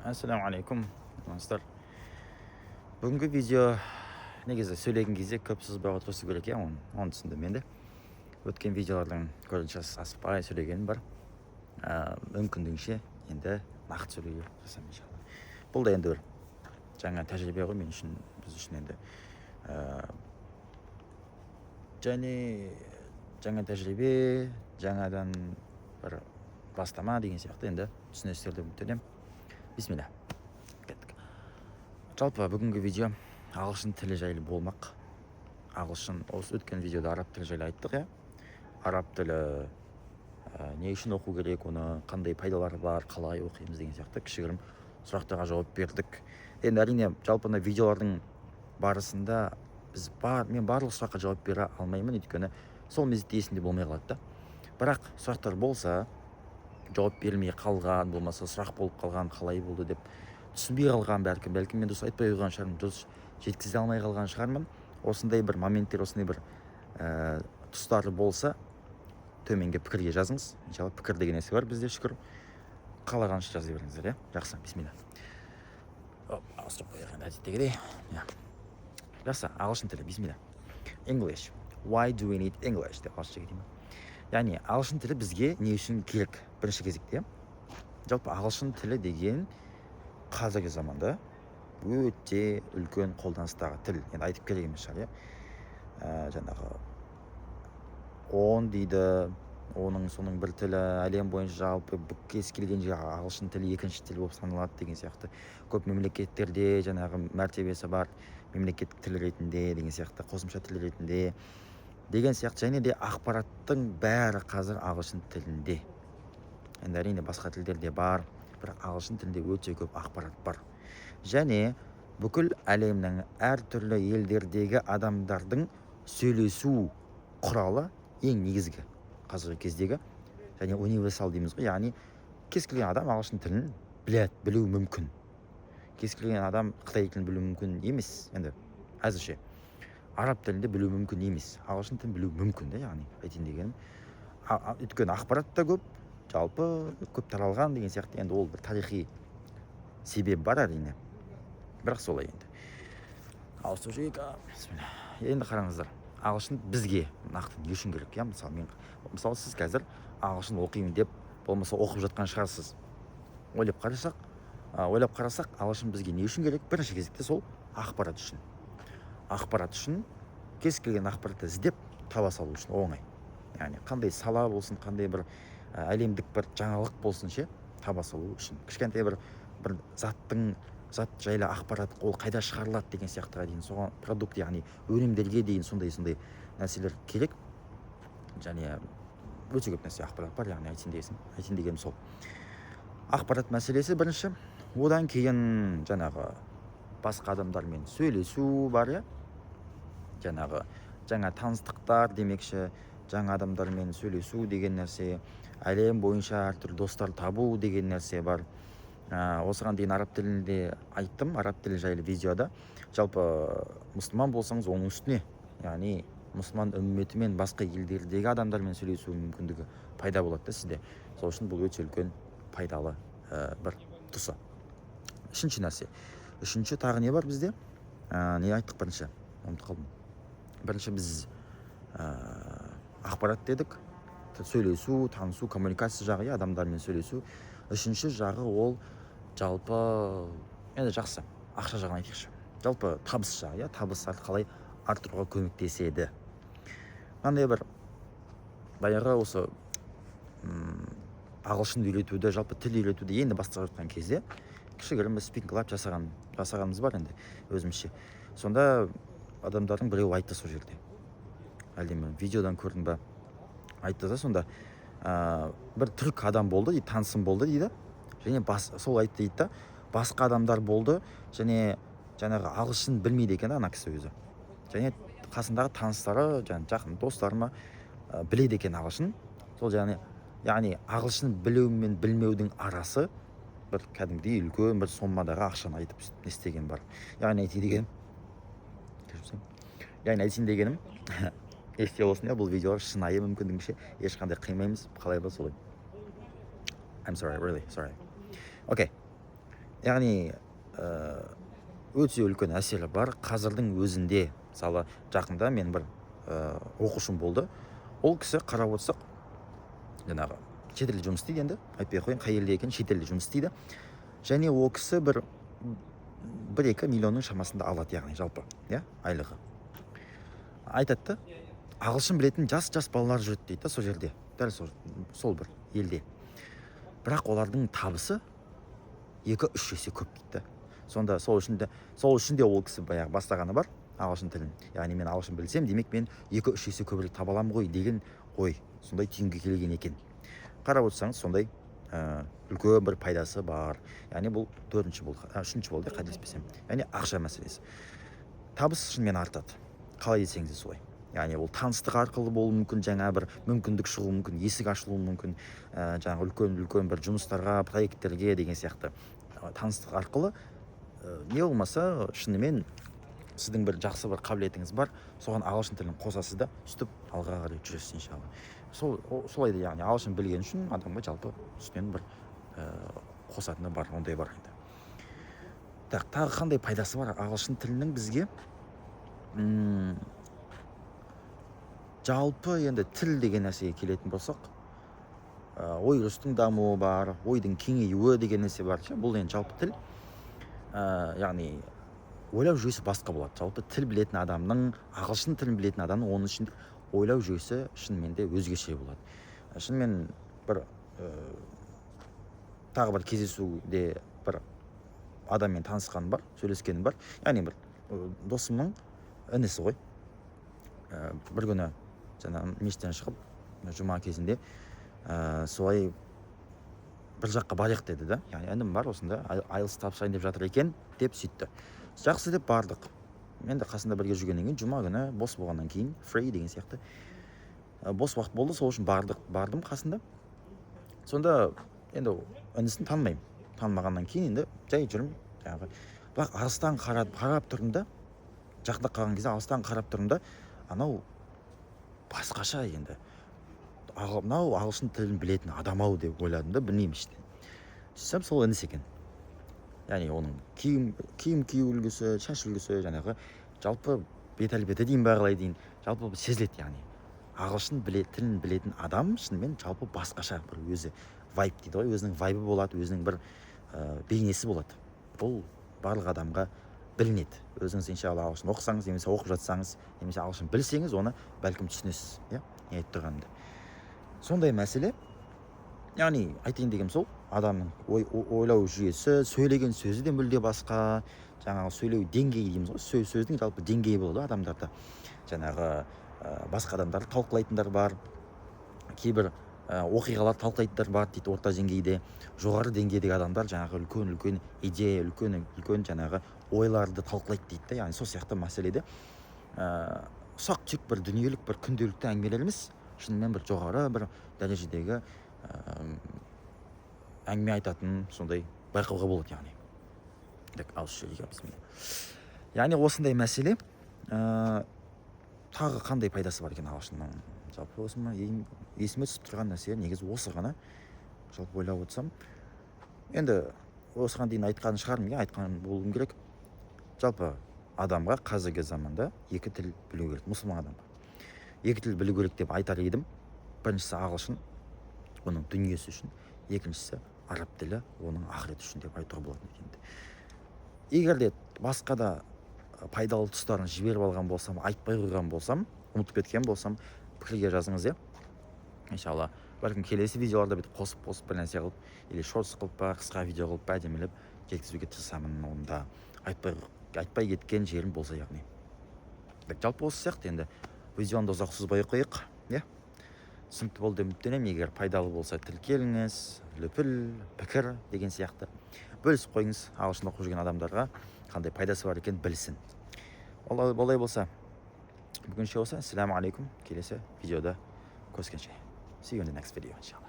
Ассаламу алейкум, амансыздар. Бүгінгі видео негізі сөйлеген кезде көп созбай отырысы керек, иә, оны түсіндім мен де. Өткен видеолардың көзінше асықпай сөйлегенім бар. Мүмкіндігінше енді нақты сөйлеуге жасаймын иншалла. Бұл да енді бір жаңа тәжірибе ғой мен үшін, біз үшін енді. Және жаңа тәжірибе, жаңадан бір бастама деген сияқты енді түсінесіздер деп үміттенемін. Бисмилля. Кеттік. Жалпы бүгінгі видео ағылшын тілі жайлы болмақ. Ағылшын, осы өткен видеода араб тілі жайлы айттық, иә. Араб тілі не үшін оқу керек, оны қандай пайдалары бар, қалай оқимыз деген сияқты кішігірім сұрақтарға жауап бердік. Енді әрине жалпы видеолардың барысында мен барлық сұраққа жауап бере алмаймын, өйткені сол мезетте есімде болмай қалады да. Бірақ сұрақтар болса, жауап берілмей қалған, болмаса сұрақ болып қалған, қалай болды деп түсінбей қалған бәлкім мен дұрыс айтпай қойған шығармын, дұрыс жеткізе алмай қалған шығармын. Осындай бір моменттер, осындай бір тұстары болса, төменге пікірге жазыңыз. Иншалла пікір деген нәрсе бар бізде, шүкір. Қалағанша жаза беріңіздер, иә. Жақсы, бисмилля. Ауыстырып қойған әдеттегідей. Жақсы, ағылшын тілі, бисмилля. English. Why do we need English деп ағылшынша кетейін. Яғни ағылшын тілі бізге не үшін керек бірінші кезекте? Жалпы ағылшын тілі деген қазіргі заманда өте үлкен қолданыстағы тіл. Енді айтып керек емес шығар, иә. Жаңағы 10 дейді, соның бір тілі, әлем бойынша жалпы кез келген жерге ағылшын тілі екінші тіл болып саналады деген сияқты. Көп мемлекеттерде жаңағы мәртебесі бар мемлекеттік тіл ретінде деген сияқты, қосымша тіл ретінде деген сияқты. Және де ақпараттың бәрі қазір ағылшын тілінде. Енді әрине басқа тілдерде бар, бірақ ағылшын тілінде өте көп ақпарат бар. Және бүкіл әлемнің әртүрлі елдердегі адамдардың сөйлесу құралы ең негізгі қазіргі кездегі, және универсал дейміз ғой, яғни кез келген адам ағылшын тілін білуі мүмкін. Кез келген адам қытай тілін білуі мүмкін емес, енді әзірше. Араб тілінде білуі мүмкін емес, ағылшын тілін білуі мүмкін да, яғни айтайын дегенім. Өйткені ақпарат та көп, жалпы көп таралған деген сияқты. Енді ол бір тарихи себеп бар әрине, бірақ солай енді. Енді қараңыздар, ағылшын бізге нақты не үшін керек, иә? Мысалы сіз қазір ағылшын оқимын деп, болмаса оқып жатқан шығарсыз. Ойлап қарасақ, ағылшын бізге не үшін керек? Бірінші кезекте сол ақпарат үшін. Ақпарат үшін, кез келген ақпаратты іздеп таба салу үшін оңай. Яғни қандай сала болсын, қандай бір әлемдік бір жаңалық болсын ше, таба салу үшін. Кішкентай бір зат жайлы ақпарат, ол қайда шығарылады деген сияқтыға дейін, соған продукт, яғни өнімдерге дейін сондай нәрселер керек. Және өте көп нәрсе ақпарат бар, яғни айтайын дегенім сол. Ақпарат мәселесі бірінші. Одан кейін жаңағы басқа адамдармен сөйлесу бар, иә. Жаңағы жаңа таныстықтар демекші, жаңа адамдармен сөйлесу деген нәрсе, әлем бойынша әртүрлі достар табу деген нәрсе бар. Осыған дейін араб тілінде айттым, араб тілі жайлы видеода. Жалпы мұсылман болсаңыз оның үстіне, яғни мұсылман үмметімен басқа елдердегі адамдармен сөйлесу мүмкіндігі пайда болады да сізде. Сол үшін бұл өте үлкен пайдалы бір тұсы. Үшінші тағы не бар бізде? Не айттық бірінші? Ұмытып қалдым. Бірінші біз ақпарат дедік, сөйлесу, танысу, коммуникация жағы, адамдармен сөйлесу. Үшінші жағы ол жалпы, енді жақсы, ақша жағын айтайықшы. Жалпы табыс жағы, табыс қалай артыруға көмектеседі. Қандай бір баяғы осы ағылшын үйретуді, жалпы тіл үйретуді енді бастап жатқан кезде кішігірім спикинг клаб жасағанымыз бар енді өзімізше. Сонда адамдардың біреуі айтты сол жерде. Әлдеме видеодан көрдім ба? Айтты да сонда бір түрік адам болды, танысым болды дейді. Және сол айтты дейді да, басқа адамдар болды, және жаңағы ағылшын білмейді екен ана кісі өзі. Және қасындағы таныстары, жақын достарыма біледі екен ағылшын. Сол яғни ағылшын білеу мен білмеудің арасы бір кәдімгідей үлкен бір сомадағы ақшаны айтып не істеген бар. Яғни айтайын дегенім есте болсын, бұл видеолар шынайы, мүмкіндігінше ешқандай қимаймыз, қалай ба солай. I'm sorry, really sorry. Окей. яғни өте үлкен әсері бар. Қазірдің өзінде мысалы жақында мен бір оқушым болды. Ол кісі қарап отырсақ жаңағы шетелде жұмыс істейді, енді айтпай ақ қояйын қай елде екен, шетелде жұмыс істейді, және ол кісі бір 1-2 миллионның шамасында алады, яғни жалпы айлығы. Айтады да, ағылшын білетін жас балалар жүреді дейді, сол жерде, дәл сол бір елде. Бірақ олардың табысы 2-3 есе көп дейді. Сонда сол үшін де ол кісі баяғы бастағаны бар ағылшын тілін. Яғни мен ағылшын білсем, демек мен 2-3 есе көбірек таба аламын ғой деген сондай түйінге келген екен. Қарап отырсаңыз, сондай үлкен бір пайдасы бар. Яғни бұл 3-ші болды, қателеспесем. Яғни ақша мәселесі. Табыс шынымен артады. Қалай десеңіз солай. Яғни ол таныстық арқылы болуы мүмкін, жаңа бір мүмкіндік шығуы мүмкін, есік ашылуы мүмкін, жаңа үлкен бір жұмыстарға, проекттерге деген сияқты таныстық арқылы не болмаса шынымен сіздің бір жақсы бір қабілетіңіз бар, соған ағылшын тілін қосасыз да, сөйтіп алға қарай жүресіз иншалла. Солай да, яғни ағылшын білген үшін адамға жалпы үстінен бір қосатыны бар, ондай бар енді. Тағы қандай пайдасы бар ағылшын тілінің бізге? Жалпы енді тіл деген нәрсеге келетін болсақ, ой-өрістің дамуы бар, ойдың кеңеюі деген нәрсе бар. Бұл енді жалпы тіл. Яғни ойлау жүйесі басқа болады. Жалпы тіл білетін адамның, ағылшын тілін білетін адамның оның ішінде ойлау жүйесі шынымен де өзгеше болады. Шынымен бір тағы бір кездесуде бір адаммен танысқаным бар, сөйлескенім бар. Яғни бір досымның інісі ғой. Бір күні мешіттен шығып, жұма кезінде солай бір жаққа барайық деді да. Яғни інім бар осында, IELTS тапсырайын деп жатыр екен деп сөйтті. Жақсы деп бардық. Мен де қасында бірге жүргеннен кейін, жұма күні бос болғаннан кейін, free деген сияқты бос уақыт болды, сол үшін бардым қасында. Сонда енді інісін танымаймын. Танымағаннан кейін енді жай жүрмін. Бірақ алыстан қарап тұрдым да, жақында қалған кезде алыстан қарап тұрдым да, анау басқаша енді. Мынау ағылшын тілін білетін адам-ау деп ойладым да, білмеймін іштен. Сөйтсем сол інісі екен. Яғни оның киім кию үлгісі, шаш үлгісі, жаңағы жалпы бет-әлпеті дейін ба қалай дейін, жалпы сезіледі. Яғни ағылшын тілін білетін адам шынымен жалпы басқаша бір өзі вайб дейді ғой, өзінің вайбы болады, өзінің бір бейнесі болады. Бұл барлық адамға білінеді. Өзіңіз иншалла ағылшын оқысаңыз, немесе оқып жатсаңыз, немесе ағылшын білсеңіз, оны бәлкім түсінесіз, не айтып тұрғанымды. Сондай мәселе. Яғни айтайын дегенім сол, адамның ойлау жүйесі, сөйлеген сөзі де мүлде басқа, жаңағы сөйлеу деңгейі дейміз ғой, сөздің жалпы деңгейі болады адамдарда. Жаңағы басқа адамдарды талқылайтындар бар, кейбір оқиғалар талқылайтындар бар дейді орта деңгейде. Жоғары деңгейдегі адамдар жаңағы үлкен идея, үлкен жаңағы ойларды талқылайды дейді. Яғни сол сияқты мәселеде ұсақ-түйек бір дүниелік, бір күнделікті әңгімелер емес, шынымен бір жоғары бір дәрежедегі әңгіме айтатын сондай байқауға болады. Яғни осындай мәселе. Тағы қандай пайдасы бар екен ағылшынның? Жалпы есіме түсіп тұрған нәрсе негізі осы ғана. Жалпы ойлап отырсам, енді осыған дейін айтқан шығармын, айтқан болуым керек. Жалпы адамға қазіргі заманда 2 тіл білу керек, мұсылман адамға. 2 тіл білу керек деп айтар едім. Біріншісі ағылшын, оның дүниесі үшін, екіншісі араб тілі, оның ақырет үшін деп айтуға болады екен. Егер де басқа да пайдалы тұстарын жіберіп алған болсам, айтпай қойған болсам, ұмытып кеткен болсам, пікірге жазыңыз, иншалла. Бәлкім келесі видеоларда бүйтіп қосып бір нәрсе қылып, или шортс қылып па, қысқа видео қылып па, әдемілеп жеткізуге тырысамын. Онда айтпай кеткен жерім болса, яғни. Жалпы осы сияқты енді видеоны да ұзақ созбай қойық, түсінікті болды деп үміттенемін. Егер пайдалы болса тіркеліңіз, лүпіл, пікір деген сияқты бөлісіп қойыңыз, ағылшын оқып жүрген адамдарға қандай пайдасы бар екен білсін. Олай болса, бүгінше осы. Ассаламу алейкум. Келесі видеода көріскенше. See you in the next video, inshallah.